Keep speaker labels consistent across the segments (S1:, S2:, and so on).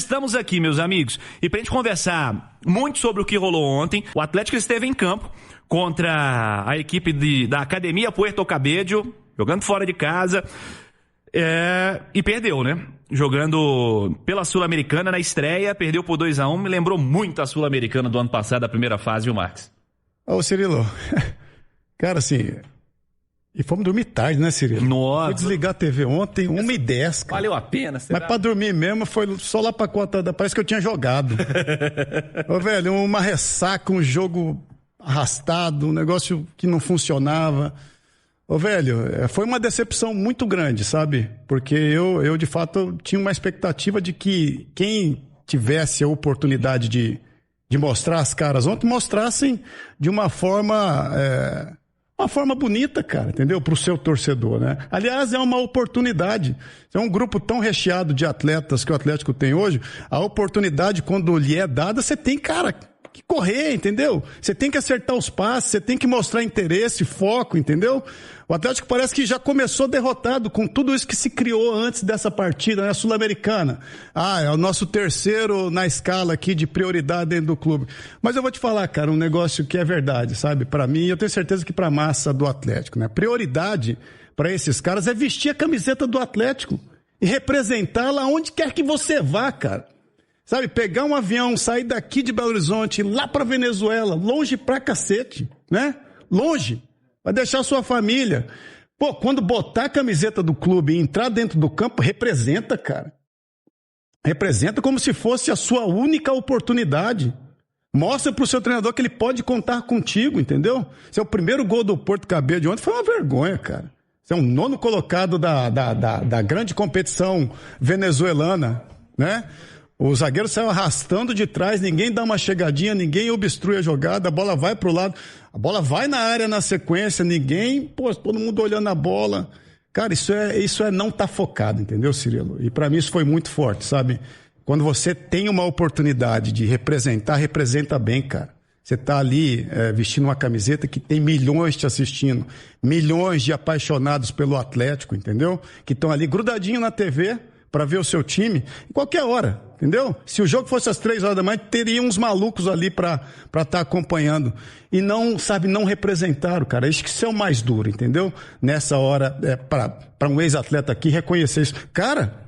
S1: Estamos aqui, meus amigos, e pra gente conversar muito sobre o que rolou ontem, o Atlético esteve em campo contra a equipe da Academia Puerto Cabello, jogando fora de casa, e perdeu, né? Jogando pela Sul-Americana na estreia, perdeu por 2-1, me lembrou muito a Sul-Americana do ano passado, a primeira fase, viu, Marcos?
S2: Ô, Cirilo, cara, assim... E fomos dormir tarde, né, Cirilo?
S1: Nossa.
S2: Fui desligar a TV ontem, 1h10, cara.
S1: Valeu a pena, será?
S2: Mas pra dormir mesmo, foi só lá pra 4 parece que eu tinha jogado. Ô, velho, uma ressaca, um jogo arrastado, um negócio que não funcionava. Ô, velho, foi uma decepção muito grande, sabe? Porque eu de fato, tinha uma expectativa de que quem tivesse a oportunidade de mostrar as caras ontem, mostrassem de uma forma... Uma forma bonita, cara, entendeu? Pro seu torcedor, né? Aliás, é uma oportunidade. É um grupo tão recheado de atletas que o Atlético tem hoje, a oportunidade, quando lhe é dada, você tem, cara, que correr, entendeu? Você tem que acertar os passes, você tem que mostrar interesse, foco, entendeu? O Atlético parece que já começou derrotado com tudo isso que se criou antes dessa partida, né? Sul-Americana. É o nosso terceiro na escala aqui de prioridade dentro do clube. Mas eu vou te falar, cara, um negócio que é verdade, sabe? Pra mim, eu tenho certeza que pra massa do Atlético, né? Prioridade pra esses caras é vestir a camiseta do Atlético e representá-la onde quer que você vá, cara. Sabe? Pegar um avião, sair daqui de Belo Horizonte, ir lá pra Venezuela, longe pra cacete, né? Longe. Vai deixar sua família. Pô, quando botar a camiseta do clube e entrar dentro do campo, representa, cara. Representa como se fosse a sua única oportunidade. Mostra pro seu treinador que ele pode contar contigo, entendeu? Esse é o primeiro gol do Puerto Cabello de ontem, foi uma vergonha, cara. Você é um 9º colocado da grande competição venezuelana, né? O zagueiro saiu arrastando de trás, ninguém dá uma chegadinha, ninguém obstrui a jogada, a bola vai pro lado, a bola vai na área na sequência, todo mundo olhando a bola. Cara, isso é não tá focado, entendeu, Cirilo? E pra mim isso foi muito forte, sabe? Quando você tem uma oportunidade de representar, representa bem, cara. Você tá ali vestindo uma camiseta que tem milhões te assistindo, milhões de apaixonados pelo Atlético, entendeu? Que estão ali grudadinho na TV para ver o seu time em qualquer hora, entendeu? Se o jogo fosse às 3 horas da manhã, teria uns malucos ali para estar acompanhando. E não representaram, cara. Isso é o mais duro, entendeu? Nessa hora, para um ex-atleta aqui reconhecer isso. Cara,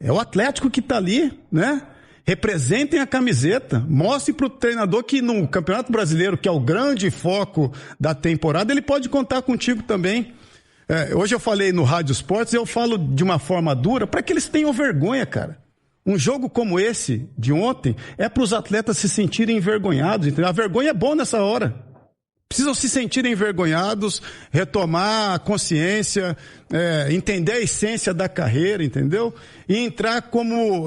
S2: é o Atlético que tá ali, né? Representem a camiseta, mostrem pro treinador que no Campeonato Brasileiro, que é o grande foco da temporada, ele pode contar contigo também. Hoje eu falei no Rádio Esportes, eu falo de uma forma dura para que eles tenham vergonha, cara. Um jogo como esse de ontem é para os atletas se sentirem envergonhados, entendeu? A vergonha é boa nessa hora. Precisam se sentirem envergonhados, retomar a consciência, entender a essência da carreira, entendeu? E entrar como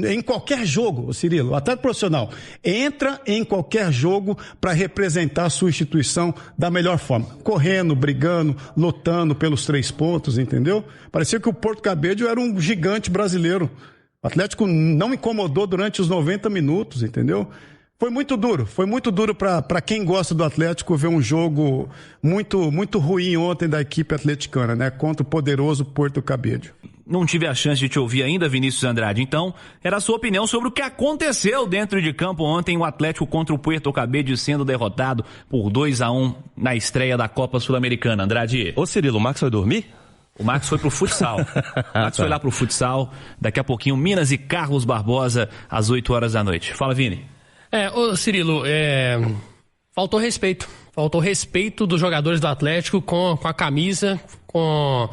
S2: em qualquer jogo, Cirilo, o atleta profissional entra em qualquer jogo para representar a sua instituição da melhor forma, correndo, brigando, lutando pelos 3 pontos, entendeu? Parecia que o Puerto Cabello era um gigante brasileiro. O Atlético não incomodou durante os 90 minutos, entendeu? Foi muito duro para quem gosta do Atlético ver um jogo muito, muito ruim ontem da equipe atleticana, né? Contra o poderoso Puerto Cabello.
S1: Não tive a chance de te ouvir ainda, Vinícius Andrade. Então, era a sua opinião sobre o que aconteceu dentro de campo ontem, o Atlético contra o Puerto Cabello sendo derrotado por 2-1 na estreia da Copa Sul-Americana. Andrade.
S3: Ô Cirilo, o Max vai dormir?
S1: O Max foi pro futsal. O Max foi lá pro futsal. Daqui a pouquinho, Minas e Carlos Barbosa, às 8 horas da noite. Fala, Vini.
S4: Ô Cirilo, faltou respeito. Faltou respeito dos jogadores do Atlético com a camisa, com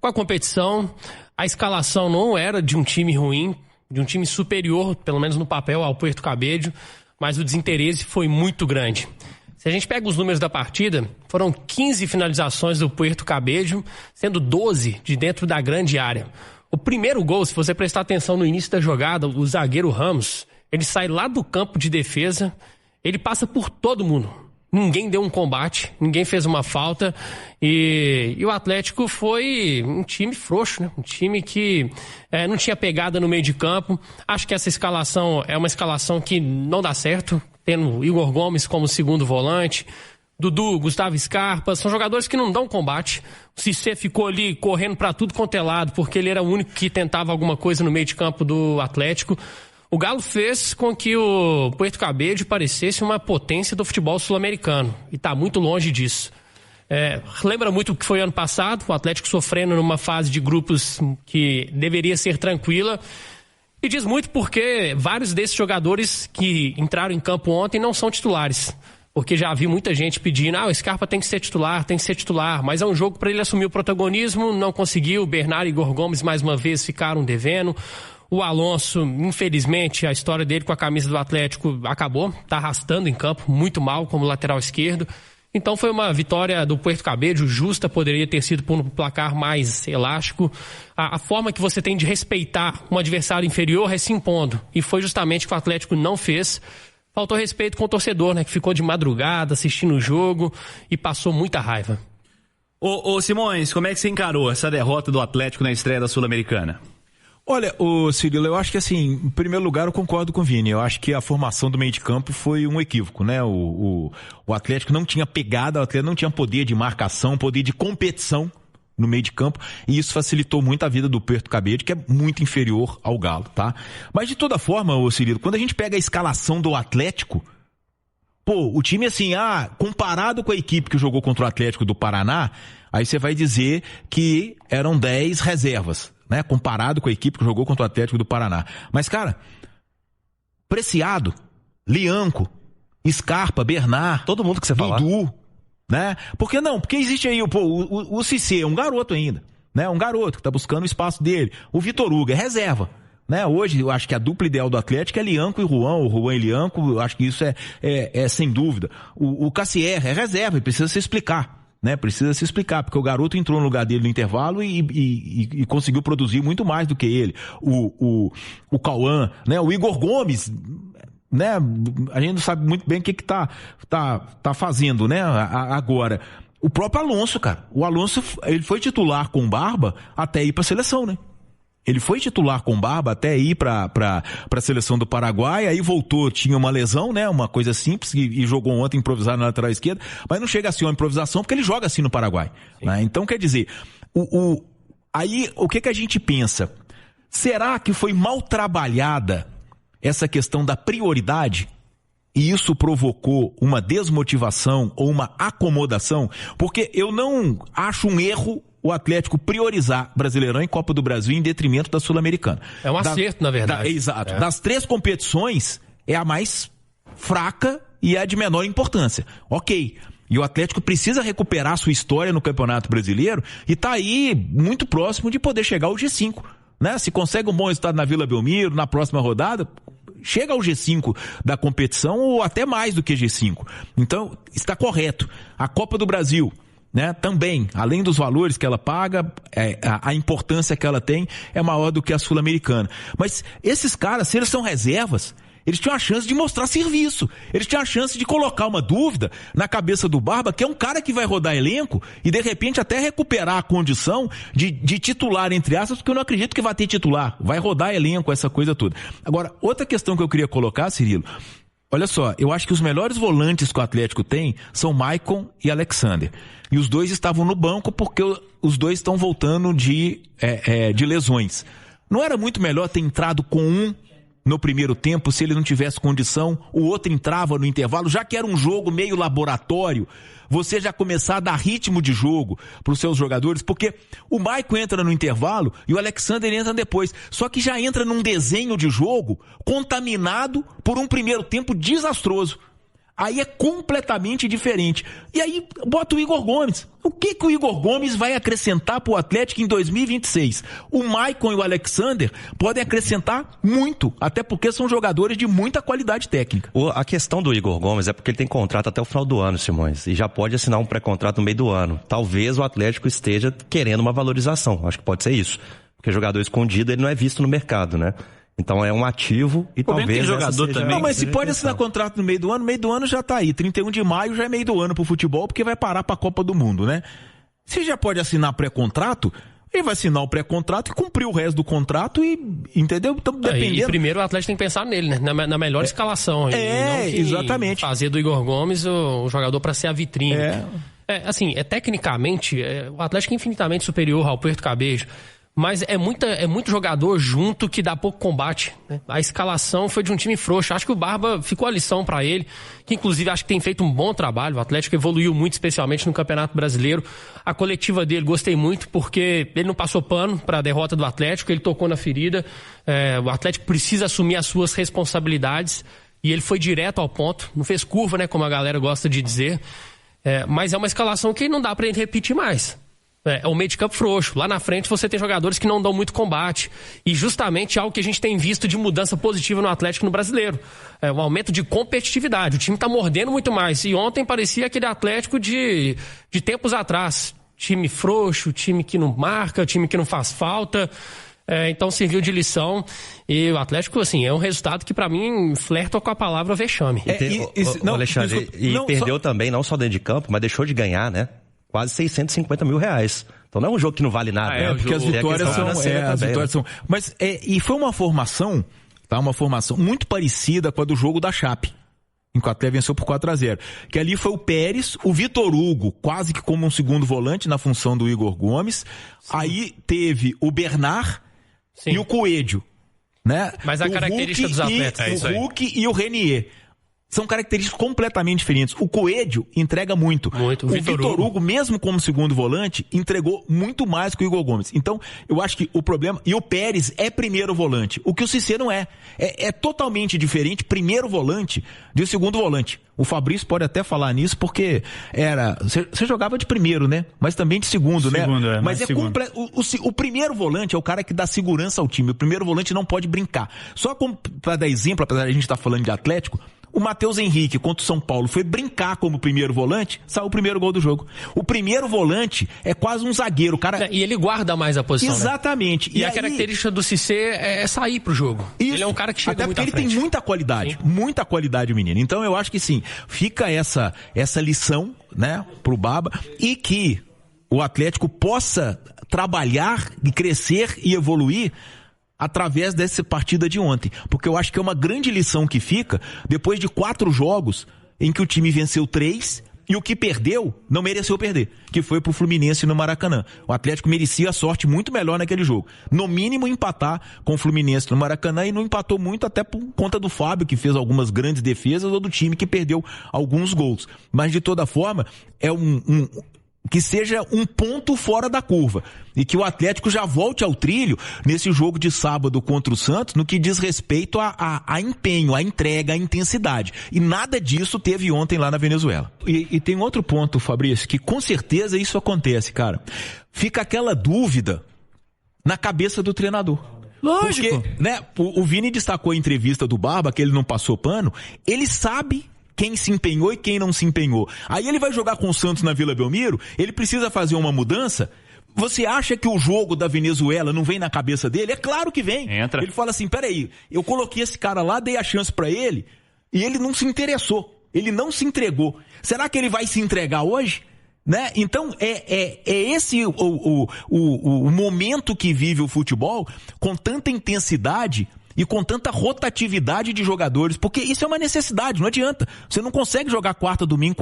S4: a competição. A escalação não era de um time ruim, de um time superior, pelo menos no papel, ao Puerto Cabello, mas o desinteresse foi muito grande. Se a gente pega os números da partida, foram 15 finalizações do Puerto Cabello, sendo 12 de dentro da grande área. O primeiro gol, se você prestar atenção no início da jogada, o zagueiro Ramos, ele sai lá do campo de defesa, ele passa por todo mundo. Ninguém deu um combate, ninguém fez uma falta e o Atlético foi um time frouxo, né? Um time que não tinha pegada no meio de campo. Acho que essa escalação é uma escalação que não dá certo, tendo Igor Gomes como segundo volante, Dudu, Gustavo Scarpa, são jogadores que não dão combate. O Cissé ficou ali correndo pra tudo quanto é lado, porque ele era o único que tentava alguma coisa no meio de campo do Atlético. O Galo fez com que o Puerto Cabello parecesse uma potência do futebol sul-americano, e tá muito longe disso. Lembra muito o que foi ano passado, o Atlético sofrendo numa fase de grupos que deveria ser tranquila. E diz muito porque vários desses jogadores que entraram em campo ontem não são titulares. Porque já vi muita gente pedindo, o Scarpa tem que ser titular, mas é um jogo para ele assumir o protagonismo, não conseguiu. Bernardo e Igor Gomes mais uma vez ficaram devendo. O Alonso, infelizmente, a história dele com a camisa do Atlético acabou, tá arrastando em campo muito mal como lateral esquerdo. Então foi uma vitória do Puerto Cabello justa, poderia ter sido por um placar mais elástico. A forma que você tem de respeitar um adversário inferior é se impondo. E foi justamente o que o Atlético não fez. Faltou respeito com o torcedor, né? Que ficou de madrugada assistindo o jogo e passou muita raiva.
S1: Ô Simões, como é que você encarou essa derrota do Atlético na estreia da Sul-Americana?
S3: Olha, Cirilo, eu acho que assim, em primeiro lugar eu concordo com o Vini, eu acho que a formação do meio de campo foi um equívoco, né? O Atlético não tinha pegada, o Atlético não tinha poder de marcação, poder de competição no meio de campo, e isso facilitou muito a vida do Puerto Cabello, que é muito inferior ao Galo, tá? Mas de toda forma, Cirilo, quando a gente pega a escalação do Atlético, o time assim, comparado com a equipe que jogou contra o Atlético do Paraná, aí você vai dizer que eram 10 reservas, né? Comparado com a equipe que jogou contra o Atlético do Paraná. Mas, cara, Preciado, Lianco, Scarpa, Bernard,
S5: todo mundo que você fala.
S3: Dudu, né? Por que não? Porque existe aí, o Cissé, é um garoto ainda, né? Um garoto que tá buscando o espaço dele. O Vitor Hugo é reserva, né? Hoje, eu acho que a dupla ideal do Atlético é Lianco e Juan, ou Juan e Lianco, eu acho que isso é sem dúvida. O Cassier é reserva e precisa se explicar. Né, precisa se explicar, porque o garoto entrou no lugar dele no intervalo e conseguiu produzir muito mais do que ele. O Cauã, né, o Igor Gomes, né, a gente não sabe muito bem o que tá fazendo, né, agora. O próprio Alonso, cara, o Alonso, ele foi titular com Barba até ir pra seleção, né? Ele foi titular com Barba até ir pra seleção do Paraguai, aí voltou, tinha uma lesão, né? Uma coisa simples, e jogou ontem improvisado na lateral esquerda, mas não chega a ser uma improvisação porque ele joga assim no Paraguai, né? Então, quer dizer, aí o que a gente pensa? Será que foi mal trabalhada essa questão da prioridade? E isso provocou uma desmotivação ou uma acomodação? Porque eu não acho um erro o Atlético priorizar Brasileirão e Copa do Brasil em detrimento da Sul-Americana.
S4: É um acerto, na verdade.
S3: Exato. Das 3 competições, é a mais fraca e a de menor importância. Ok. E o Atlético precisa recuperar sua história no Campeonato Brasileiro e tá aí muito próximo de poder chegar ao G5. Né? Se consegue um bom resultado na Vila Belmiro, na próxima rodada, chega ao G5 da competição ou até mais do que G5. Então, está correto. A Copa do Brasil, né, também, além dos valores que ela paga, a importância que ela tem é maior do que a Sul-Americana. Mas esses caras, se eles são reservas, eles tinham a chance de mostrar serviço. Eles tinham a chance de colocar uma dúvida na cabeça do Barba, que é um cara que vai rodar elenco e de repente até recuperar a condição de titular, entre aspas, porque eu não acredito que vai ter titular. Vai rodar elenco, essa coisa toda. Agora, outra questão que eu queria colocar, Cirilo, olha só, eu acho que os melhores volantes que o Atlético tem são Maicon e Alexander. E os dois estavam no banco porque os dois estão voltando de lesões. Não era muito melhor ter entrado com um no primeiro tempo, se ele não tivesse condição, o outro entrava no intervalo, já que era um jogo meio laboratório, você já começar a dar ritmo de jogo para os seus jogadores, porque o Maicon entra no intervalo e o Alexander entra depois, só que já entra num desenho de jogo contaminado por um primeiro tempo desastroso. Aí é completamente diferente. E aí bota o Igor Gomes. O que o Igor Gomes vai acrescentar pro Atlético em 2026? O Maicon e o Alexander podem acrescentar muito, até porque são jogadores de muita qualidade técnica.
S5: A questão do Igor Gomes é porque ele tem contrato até o final do ano, Simões, e já pode assinar um pré-contrato no meio do ano. Talvez o Atlético esteja querendo uma valorização. Acho que pode ser isso. Porque jogador escondido, ele não é visto no mercado, né? Então é um ativo e talvez
S1: jogador
S5: seja...
S1: também.
S3: Não, mas se pode assinar contrato no meio do ano já tá aí. 31 de maio já é meio do ano pro futebol, porque vai parar pra Copa do Mundo, né? Se já pode assinar pré-contrato, ele vai assinar o pré-contrato e cumprir o resto do contrato e, entendeu? Então, dependendo...
S4: E primeiro o Atlético tem que pensar nele, né? Na melhor escalação.
S3: Exatamente.
S4: Fazer do Igor Gomes o jogador para ser a vitrine. Tecnicamente, o Atlético é infinitamente superior ao Puerto Cabello. Mas é muito jogador junto que dá pouco combate, né? A escalação foi de um time frouxo. Acho que o Barba ficou a lição pra ele, que inclusive acho que tem feito um bom trabalho. O Atlético evoluiu muito, especialmente no Campeonato Brasileiro. A coletiva dele gostei muito, porque ele não passou pano pra derrota do Atlético, ele tocou na ferida. O Atlético precisa assumir as suas responsabilidades e ele foi direto ao ponto. Não fez curva, né, como a galera gosta de dizer. Mas é uma escalação que não dá pra ele repetir mais. É o meio de campo frouxo. Lá na frente você tem jogadores que não dão muito combate. E justamente algo que a gente tem visto de mudança positiva no Atlético no Brasileiro. Um aumento de competitividade. O time tá mordendo muito mais. E ontem parecia aquele Atlético de tempos atrás. Time frouxo, time que não marca, time que não faz falta. Então serviu de lição. E o Atlético, assim, é um resultado que pra mim flerta com a palavra vexame.
S5: Alexandre, perdeu também, não só dentro de campo, mas deixou de ganhar, né? Quase 650 mil reais. Então não é um jogo que não vale nada.
S3: Porque as vitórias são... Mas e foi uma formação, tá? Uma formação muito parecida com a do jogo da Chape, em que o Atlético venceu por 4-0. Que ali foi o Pérez, o Vitor Hugo, quase que como um segundo volante na função do Igor Gomes. Sim. Aí teve o Bernard e o Coelho, né?
S4: Mas a característica dos atletas
S3: o Hulk e o Renier. São características completamente diferentes. O Coelho entrega muito. O Vitor Hugo, mesmo como segundo volante, entregou muito mais que o Igor Gomes. Então, eu acho que o problema... E o Pérez é primeiro volante. O que o Cissé não é. É totalmente diferente, primeiro volante, de segundo volante. O Fabrício pode até falar nisso, porque você jogava de primeiro, né? Mas também de segundo, né? Mas o primeiro volante é o cara que dá segurança ao time. O primeiro volante não pode brincar. Só para dar exemplo, apesar de a gente estar falando de Atlético, o Matheus Henrique contra o São Paulo foi brincar como primeiro volante, saiu o primeiro gol do jogo. O primeiro volante é quase um zagueiro, cara.
S4: E ele guarda mais a posição.
S3: Exatamente.
S4: Né? E a característica do Cissé é sair pro jogo. Isso. Ele é um cara que chega muito à frente.
S3: Até porque ele tem muita qualidade, o menino. Então eu acho que sim, fica essa lição, né, pro Baba, e que o Atlético possa trabalhar e crescer e evoluir através dessa partida de ontem. Porque eu acho que é uma grande lição que fica depois de 4 jogos em que o time venceu 3 e o que perdeu não mereceu perder, que foi pro Fluminense no Maracanã. O Atlético merecia a sorte muito melhor naquele jogo. No mínimo empatar com o Fluminense no Maracanã, e não empatou muito até por conta do Fábio, que fez algumas grandes defesas, ou do time que perdeu alguns gols. Mas de toda forma, é que seja um ponto fora da curva e que o Atlético já volte ao trilho nesse jogo de sábado contra o Santos, no que diz respeito a empenho, a entrega, a intensidade. E nada disso teve ontem lá na Venezuela. E tem outro ponto, Fabrício, que com certeza isso acontece, cara. Fica aquela dúvida na cabeça do treinador.
S1: Lógico.
S3: Porque, né, o Vini destacou a entrevista do Barba, que ele não passou pano, ele sabe quem se empenhou e quem não se empenhou. Aí ele vai jogar com o Santos na Vila Belmiro, ele precisa fazer uma mudança. Você acha que o jogo da Venezuela não vem na cabeça dele? É claro que vem.
S1: Entra.
S3: Ele fala assim, peraí, eu coloquei esse cara lá, dei a chance pra ele, e ele não se interessou, ele não se entregou. Será que ele vai se entregar hoje? Né? Então é esse o momento que vive o futebol, com tanta intensidade e com tanta rotatividade de jogadores, porque isso é uma necessidade, não adianta. Você não consegue jogar quarta, domingo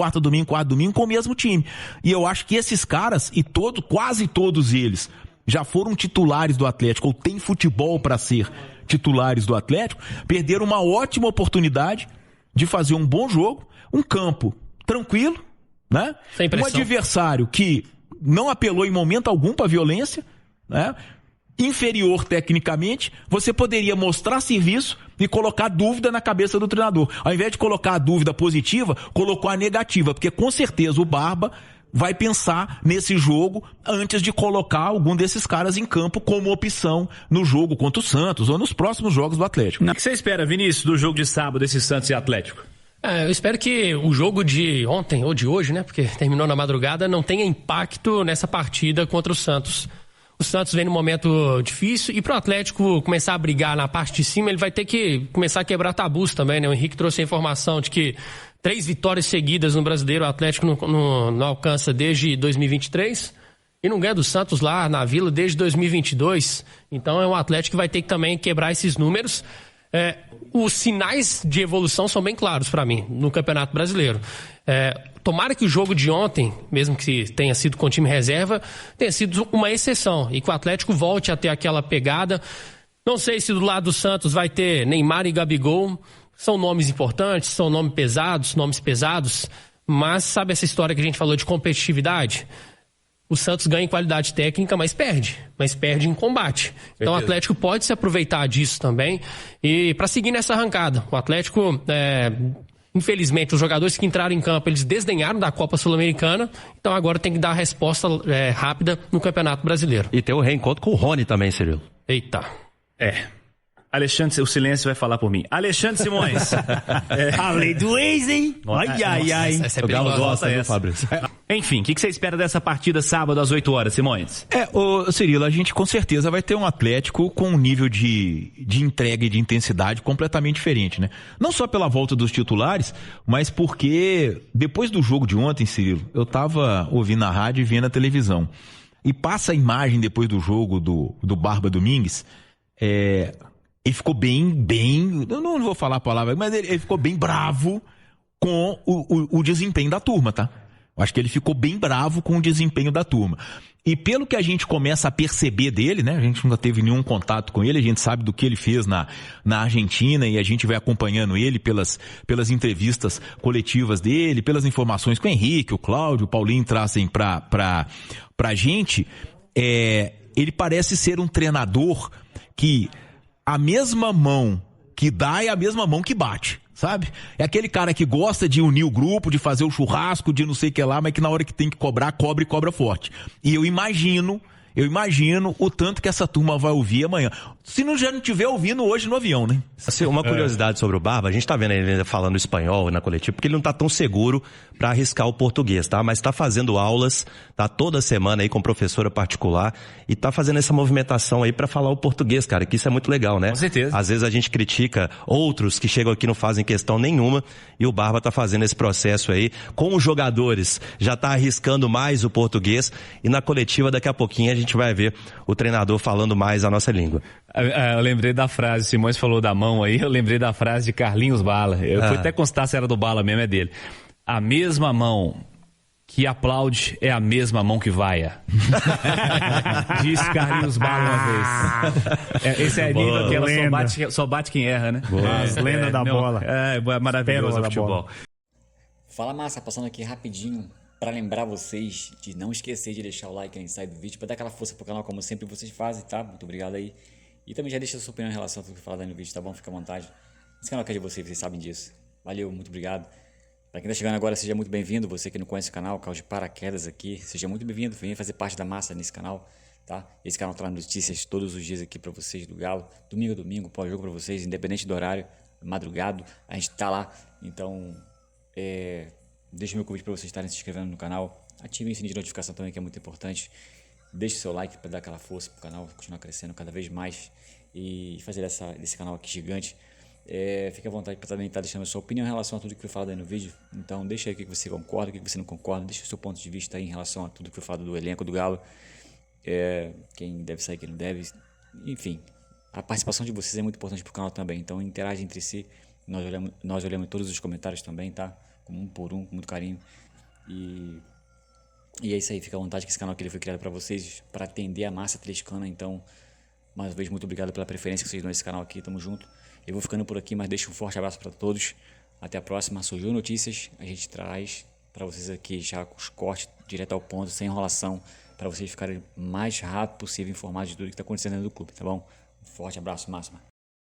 S3: com o mesmo time. E eu acho que esses caras, e quase todos eles, já foram titulares do Atlético, ou têm futebol para ser titulares do Atlético, perderam uma ótima oportunidade de fazer um bom jogo, um campo tranquilo, né?
S4: Sem pressão.
S3: Um adversário que não apelou em momento algum para violência, né? Inferior tecnicamente, você poderia mostrar serviço e colocar dúvida na cabeça do treinador. Ao invés de colocar a dúvida positiva, colocou a negativa, porque com certeza o Barba vai pensar nesse jogo antes de colocar algum desses caras em campo como opção no jogo contra o Santos ou nos próximos jogos do Atlético.
S1: O que você espera, Vinícius, do jogo de sábado desse Santos e Atlético?
S4: Eu espero que o jogo de ontem ou de hoje, né, porque terminou na madrugada, não tenha impacto nessa partida contra o Santos. O Santos vem num momento difícil e pro Atlético começar a brigar na parte de cima, ele vai ter que começar a quebrar tabus também, né? O Henrique trouxe a informação de que 3 vitórias seguidas no Brasileiro o Atlético não alcança desde 2023. e não ganha do Santos lá na Vila desde 2022. Então é um Atlético que vai ter que também quebrar esses números. Os sinais de evolução são bem claros para mim no Campeonato Brasileiro. Tomara que o jogo de ontem, mesmo que tenha sido com time reserva, tenha sido uma exceção e que o Atlético volte a ter aquela pegada. Não sei se do lado do Santos vai ter Neymar e Gabigol. São nomes importantes, são nomes pesados, mas sabe essa história que a gente falou de competitividade? O Santos ganha em qualidade técnica, mas perde em combate. Então o Atlético pode se aproveitar disso também e para seguir nessa arrancada. O Atlético, infelizmente, os jogadores que entraram em campo, eles desdenharam da Copa Sul-Americana, então agora tem que dar a resposta rápida no Campeonato Brasileiro.
S5: E tem o reencontro com o Rony também, Cirilo.
S4: Eita.
S1: Alexandre, o silêncio vai falar por mim. Alexandre Simões.
S3: A lei do ex, hein? Ai.
S4: Essa é
S5: O Galo
S4: perigosa.
S5: gosta, viu, Fabrício?
S1: Enfim, o que você espera dessa partida sábado às 8 horas, Simões?
S3: Cirilo, a gente com certeza vai ter um Atlético com um nível de entrega e de intensidade completamente diferente, né? Não só pela volta dos titulares, mas porque depois do jogo de ontem, Cirilo, eu tava ouvindo a rádio e vendo a televisão. E passa a imagem depois do jogo do Barba Domingues, ele ficou bem, eu não vou falar a palavra, mas ele ficou bem bravo com o desempenho da turma, tá? Eu acho que ele ficou bem bravo com o desempenho da turma. E pelo que a gente começa a perceber dele, né? A gente nunca teve nenhum contato com ele, a gente sabe do que ele fez na Argentina e a gente vai acompanhando ele pelas entrevistas coletivas dele, pelas informações que o Henrique, o Cláudio, o Paulinho trazem pra gente. Ele parece ser um treinador que a mesma mão que dá é a mesma mão que bate, sabe? É aquele cara que gosta de unir o grupo, de fazer o churrasco, de não sei o que lá, mas que na hora que tem que cobrar, cobra e cobra forte. E eu imagino o tanto que essa turma vai ouvir amanhã. Se já não estiver ouvindo hoje no avião, né?
S5: Assim, uma curiosidade sobre o Barba, a gente tá vendo ele ainda falando espanhol na coletiva, porque ele não tá tão seguro para arriscar o português, tá? Mas tá fazendo aulas, tá toda semana aí com professora particular e tá fazendo essa movimentação aí para falar o português, cara, que isso é muito legal, né?
S1: Com certeza.
S5: Às vezes a gente critica outros que chegam aqui e não fazem questão nenhuma e o Barba tá fazendo esse processo aí com os jogadores, já tá arriscando mais o português e na coletiva daqui a pouquinho a gente vai ver o treinador falando mais a nossa língua.
S1: Eu lembrei da frase, Simões falou da mão aí, eu lembrei da frase de Carlinhos Bala. Eu fui até constar se era do Bala mesmo, é dele. A mesma mão que aplaude é a mesma mão que vaia. Disse Carlinhos Bala uma vez. Esse é nível aquela só bate quem erra, né?
S2: Lenda da bola.
S1: É maravilhoso o futebol.
S6: Fala, massa, passando aqui rapidinho para lembrar vocês de não esquecer de deixar o like aí no do vídeo, para dar aquela força pro canal como sempre vocês fazem, tá? Muito obrigado aí. E também já deixa a sua opinião em relação a tudo que eu falar no vídeo, tá bom? Fica à vontade. Esse canal aqui é de vocês sabem disso. Valeu, muito obrigado. Para quem tá chegando agora, seja muito bem-vindo. Você que não conhece o canal, Caos de Paraquedas aqui, seja muito bem-vindo. Venha fazer parte da massa nesse canal, tá? Esse canal traz notícias todos os dias aqui para vocês do Galo. Domingo a domingo, pós-jogo para vocês, independente do horário, madrugado, a gente tá lá. Então, deixa meu convite para vocês estarem se inscrevendo no canal. Ativem o sininho de notificação também, que é muito importante. Deixe seu like para dar aquela força pro canal continuar crescendo cada vez mais e fazer desse canal aqui gigante. Fique à vontade para também estar deixando a sua opinião em relação a tudo que foi falado aí no vídeo. Então deixa aí o que você concorda, o que você não concorda. Deixa o seu ponto de vista aí em relação a tudo que foi falado do elenco do Galo. Quem deve sair, quem não deve. Enfim, a participação de vocês é muito importante pro canal também. Então interage entre si. Nós olhamos todos os comentários também, tá? Um por um, com muito carinho. E é isso aí, fica à vontade que esse canal aqui ele foi criado para vocês, para atender a massa atleticana. Então, mais uma vez, muito obrigado pela preferência que vocês dão nesse canal aqui, tamo junto. Eu vou ficando por aqui, mas deixo um forte abraço para todos. Até a próxima. Surgiu Notícias, a gente traz para vocês aqui já com os cortes direto ao ponto, sem enrolação, para vocês ficarem mais rápido possível informados de tudo que está acontecendo dentro do clube, tá bom? Um forte abraço, máxima.